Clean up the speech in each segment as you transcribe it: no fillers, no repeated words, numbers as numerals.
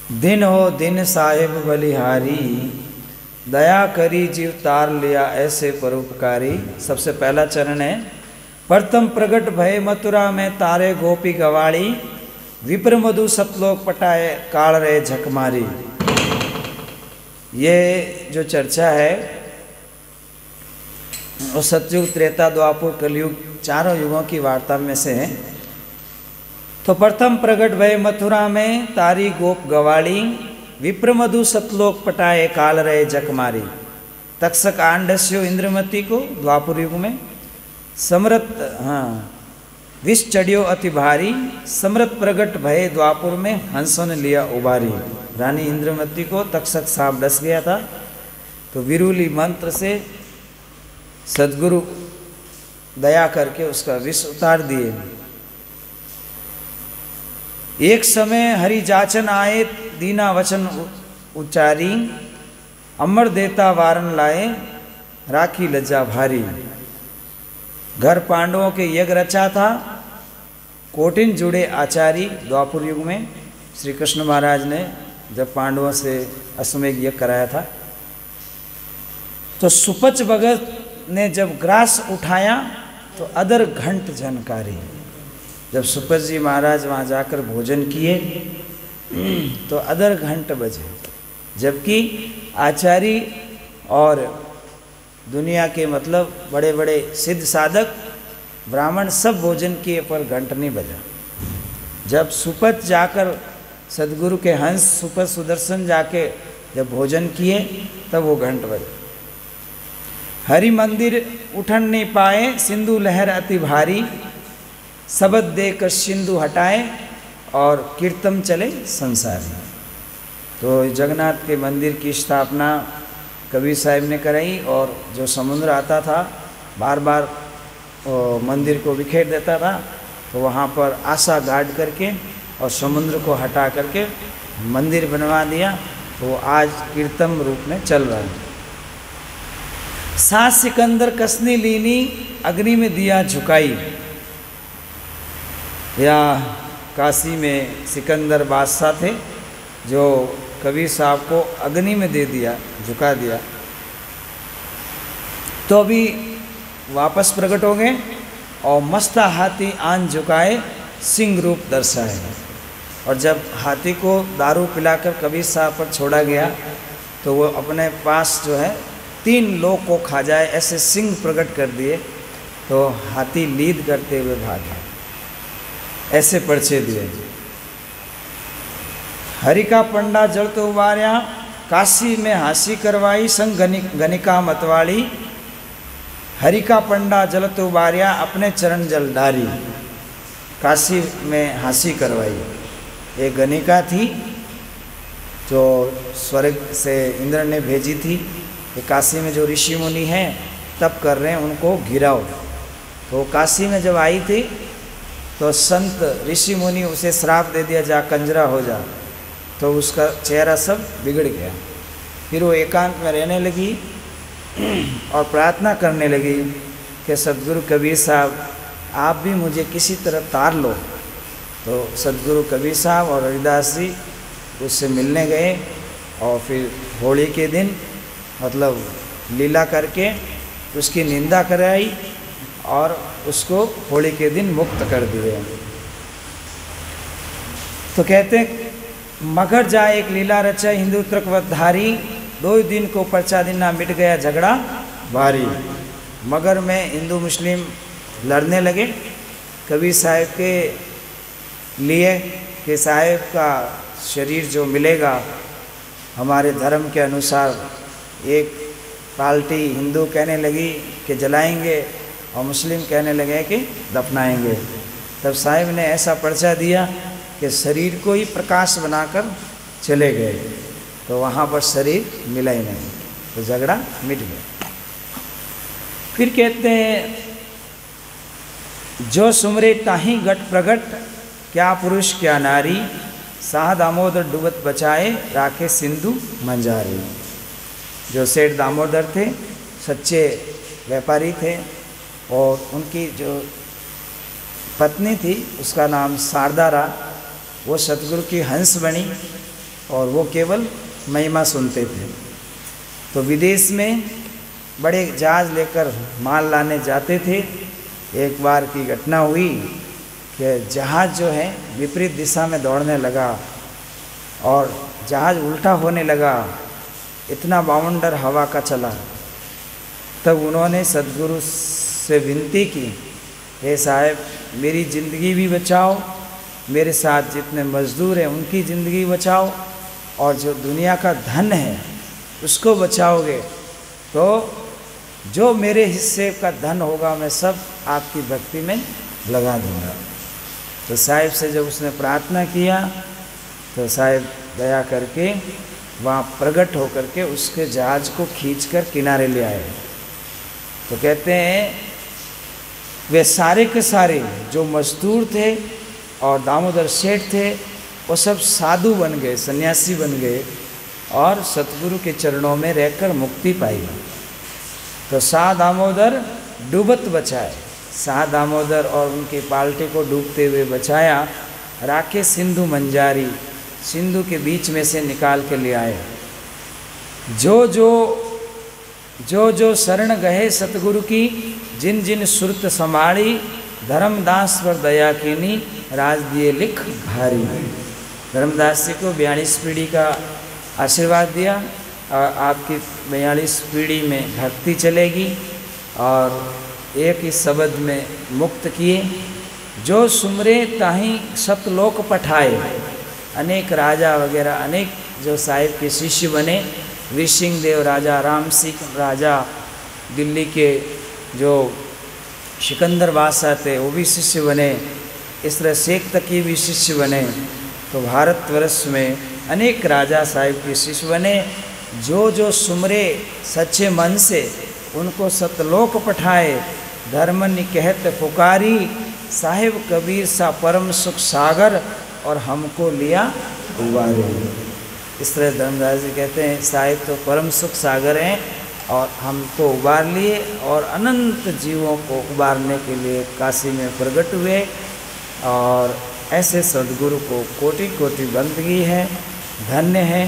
दिन हो दिन साहिब बलिहारी, दया करी जीव तार लिया ऐसे परोपकारी। सबसे पहला चरण है, प्रथम प्रगट भय मथुरा में तारे गोपी गवाड़ी, विप्र मधु सतलोक पटाए काल रे झक मारी। ये जो चर्चा है वो सतयुग, त्रेता, द्वापर, कलयुग चारों युगों की वार्ता में से है। तो प्रथम प्रगट भय मथुरा में तारी गोप गवाड़ी, विप्र मधु सतलोक पटाए काल रहे जक मारी। तक्षक आंडस्यो इंद्रमती को द्वापर युग में, समृत विष चढ़ियो अति भारी, समृत प्रगट भय द्वापुर में हंसों ने लिया उबारी। रानी इंद्रमती को तक्षक सांप डस गया था, तो विरूली मंत्र से सदगुरु दया करके उसका विष उतार दिए। एक समय हरि जाचन आए, दीना वचन उच्चारी, अमर देता वारन लाए, राखी लज्जा भारी। घर पांडवों के यज्ञ रचा था, कोटिन जुड़े आचारी। द्वापर युग में श्री कृष्ण महाराज ने जब पांडवों से अश्वमेध यज्ञ कराया था, तो सुपच भगत ने जब ग्रास उठाया तो अदर घंट झनकारी। जब सुपच जी महाराज वहाँ जाकर भोजन किए तो अदर घंट बजे, जबकि आचारी और दुनिया के मतलब बड़े बड़े सिद्ध साधक ब्राह्मण सब भोजन किए पर घंट नहीं बजा। जब सुपच जाकर सदगुरु के हंस सुपच सुदर्शन जाके जब भोजन किए तब वो घंट बजा। हरि मंदिर उठन नहीं पाए, सिंधु लहर अति भारी, शब्द देकर सिंधु हटाए और कीर्तन चले संसार में। तो जगन्नाथ के मंदिर की स्थापना कबीर साहिब ने कराई, और जो समुद्र आता था बार बार मंदिर को बिखेर देता था, तो वहाँ पर आशा गाड़ करके और समुद्र को हटा करके मंदिर बनवा दिया। तो आज कीर्तन रूप में चल रहा है। सात सिकंदर कसनी लीनी, अग्नि में दिया झुकाई। या काशी में सिकंदर बादशाह थे जो कबीर साहब को अग्नि में दे दिया, झुका दिया। तो अभी वापस प्रकट हो गए और मस्ता हाथी आन झुकाए, सिंह रूप दर्शाए। और जब हाथी को दारू पिलाकर कबीर साहब पर छोड़ा गया तो वो अपने पास जो है 3 लोग को खा जाए ऐसे सिंह प्रकट कर दिए। तो हाथी लीद करते हुए भागे, ऐसे पर्चे दिए। हरि का पंडा जल तो उबार्या, काशी में हासी करवाई, संग गनिका मतवाड़ी। हरि का पंडा जल तो उबार्या, अपने चरण जल डारी। काशी में हासी करवाई। एक गनिका थी जो स्वर्ग से इंद्र ने भेजी थी कि काशी में जो ऋषि मुनि हैं तप कर रहे हैं, उनको घिराओ। तो काशी में जब आई थी तो संत ऋषि मुनि उसे श्राप दे दिया, जा कंजरा हो जा। तो उसका चेहरा सब बिगड़ गया। फिर वो एकांत में रहने लगी और प्रार्थना करने लगी कि सदगुरु कबीर साहब आप भी मुझे किसी तरह तार लो। तो सदगुरु कबीर साहब और हरिदास जी उससे मिलने गए और फिर होली के दिन मतलब लीला करके उसकी निंदा कराई और उसको होली के दिन मुक्त कर दिए। तो कहते मगर जाए एक लीला रचा, हिंदू त्रकवधारी, 2 दिन को पर्चा दिना मिट गया झगड़ा भारी। मगर में हिंदू मुस्लिम लड़ने लगे कबीर साहब के लिए कि साहब का शरीर जो मिलेगा हमारे धर्म के अनुसार। एक पार्टी हिंदू कहने लगी कि जलाएंगे और मुस्लिम कहने लगे कि दफनाएंगे। तब साहिब ने ऐसा पर्चा दिया कि शरीर को ही प्रकाश बनाकर चले गए। तो वहाँ पर शरीर मिला ही नहीं, तो झगड़ा मिट गया। फिर कहते हैं जो सुमरे ताही गट प्रगट, क्या पुरुष क्या नारी, साह दामोदर डूबत बचाए, राखे सिंधु मंजारी। जो सेठ दामोदर थे सच्चे व्यापारी थे और उनकी जो पत्नी थी उसका नाम शारदा रहा। वो सतगुरु की हंस बनी और वो केवल महिमा सुनते थे। तो विदेश में बड़े जहाज लेकर माल लाने जाते थे। एक बार की घटना हुई कि जहाज जो है विपरीत दिशा में दौड़ने लगा और जहाज उल्टा होने लगा, इतना बाउंडर हवा का चला। तब उन्होंने सदगुरु से विनती की, हे साहब मेरी ज़िंदगी भी बचाओ, मेरे साथ जितने मज़दूर हैं उनकी ज़िंदगी बचाओ, और जो दुनिया का धन है उसको बचाओगे तो जो मेरे हिस्से का धन होगा मैं सब आपकी भक्ति में लगा दूंगा। तो साहिब से जब उसने प्रार्थना किया तो साहिब दया करके वहाँ प्रकट होकर के उसके जहाज को खींचकर किनारे ले आए। तो कहते हैं वे सारे के सारे जो मजदूर थे और दामोदर सेठ थे वो सब साधु बन गए, सन्यासी बन गए और सतगुरु के चरणों में रहकर मुक्ति पाई। तो शाह दामोदर डूबत बचाए, शाह दामोदर और उनकी पार्टी को डूबते हुए बचाया। राखे सिंधु मंजारी, सिंधु के बीच में से निकाल के ले आए। जो शरण गए सतगुरु की, जिन जिन सुरत संभाली, धर्मदास पर दया कीनी, राज दिए लिख भारी। धर्मदास जी को 42 पीढ़ी का आशीर्वाद दिया और आपकी 42 पीढ़ी में भक्ति चलेगी और एक ही शब्द में मुक्त किए। जो सुमरे ताही सतलोक पठाए, अनेक राजा वगैरह अनेक जो साहिब के शिष्य बने, वीरसिंह देव राजा, राम सिंह राजा, दिल्ली के जो सिकंदर बादशाह थे वो भी शिष्य बने, इस तरह शेख तकी भी शिष्य बने। तो भारतवर्ष में अनेक राजा साहिब के शिष्य बने। जो सुमरे सच्चे मन से उनको सतलोक पठाए, धर्म निकहत पुकारी, साहिब कबीर सा परम सुख सागर, और हमको लिया उबारे। इस तरह धर्मदास जी कहते हैं साहिब तो परम सुख सागर हैं और हमको उबार लिए और अनंत जीवों को उबारने के लिए काशी में प्रकट हुए। और ऐसे सद्गुरु को कोटि कोटि बंदगी है, धन्य है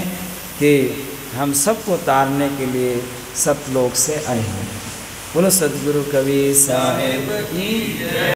कि हम सबको तारने के लिए सतलोक से आए हैं। बोलो सद्गुरु कबीर साहिब की जय।